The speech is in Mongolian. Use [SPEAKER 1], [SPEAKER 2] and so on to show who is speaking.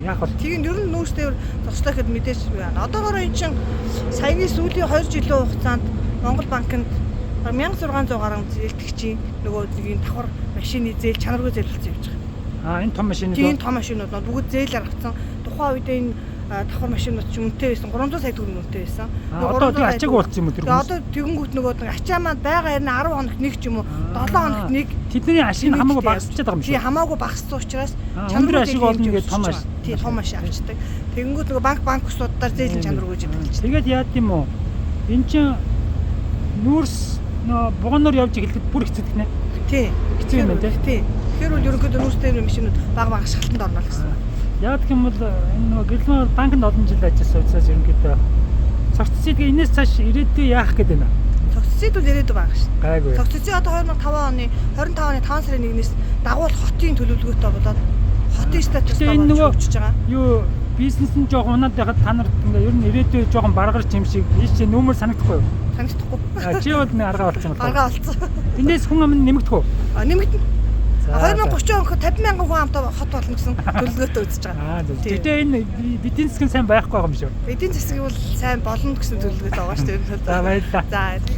[SPEAKER 1] яах вэ?
[SPEAKER 2] Тэгээд ер нь нүүрс дээр зогслоо гэхэд мэдээж байна. Одоогоор энэ чинь саяны сүүлийн 2 жилийн хугацаанд Монгол банкнд 1600 гаруй зээлдэгчийн нөгөө нэг давхар машины зээл чанаргүй зээлэлцсэн явж байгаа.
[SPEAKER 1] Энэ том машинууд.
[SPEAKER 2] Тийм том машинууд бүгд зээлээр авсан. Тухайн үед энэ давхар машинууд ч үнэтэй байсан. 300 сая төгрөг үнэтэй байсан.
[SPEAKER 1] Одоо тийм ачааг болцсон юм уу тэр хүмүүс?
[SPEAKER 2] Одоо тэгэнгүүт нөгөө ачаа маань байгаа юм 10 хоногт нэг ч юм уу 7 хоногт нэг
[SPEAKER 1] тэдний ашиг нь хамаагүй багасчихад байгаа юм шиг.
[SPEAKER 2] Тийм хамаагүй багассан учраас
[SPEAKER 1] чанаргүй ашиг болно гэж том машин.
[SPEAKER 2] Тийм том машин авчдаг. Тэгэнгүүт нөгөө банк усуудаар зээлийн чанаргүй гэж хэлж.
[SPEAKER 1] Тэгээд яад юм уу? Энд чинь нүүрс буганаар явж эхлэхэд бүр хэцүү гинэ.
[SPEAKER 2] Тийм.
[SPEAKER 1] Хэцүү юм байна тий.
[SPEAKER 2] Тэгэхээр бол ерөнхийдөө нүүрстэй машинууд бага шалтанд орно гэсэн.
[SPEAKER 1] Яг гэх юм бол энэ нөгөө гэрэл банкнд олон жил ажилласан учраас ерөнхийдөө цогцсыг энэс цааш ирээдүй яах гээд байна.
[SPEAKER 2] Цогцсыг бол ирээдүй байгаа шүү.
[SPEAKER 1] Гайгүй.
[SPEAKER 2] Цогцсыг одоо 2005 оны 25 оны 5 сарын 1-ээс дагуул хотын төлөвлөгөөтэй болоод хотын статустай болж хөгжиж байгаа.
[SPEAKER 1] Юу бизнес нь жоохон унаад байхад та нарт ингээ ер нь ирээдүй жоохон баргарч юм шиг ийш чи нүүмэр санагдахгүй юу?
[SPEAKER 2] Санагдахгүй.
[SPEAKER 1] Чи бол нэг арга болсон байна.
[SPEAKER 2] Арга болсон.
[SPEAKER 1] Эндээс хүн амын нэмэгдэх үү?
[SPEAKER 2] Нэмэгдэнэ. 2030 он хот 50,000 хүн амтай хот болно гэсэн төлөвлөгөөтэй үзэж байгаа.
[SPEAKER 1] Тэгтээ энэ эдийн засгийн сайн байхгүй байгаа юм шүү.
[SPEAKER 2] Эдийн засгийн бол сайн болно гэсэн төлөвлөгөөтэй байгаа шүү дээ.
[SPEAKER 1] За баярлалаа.
[SPEAKER 2] За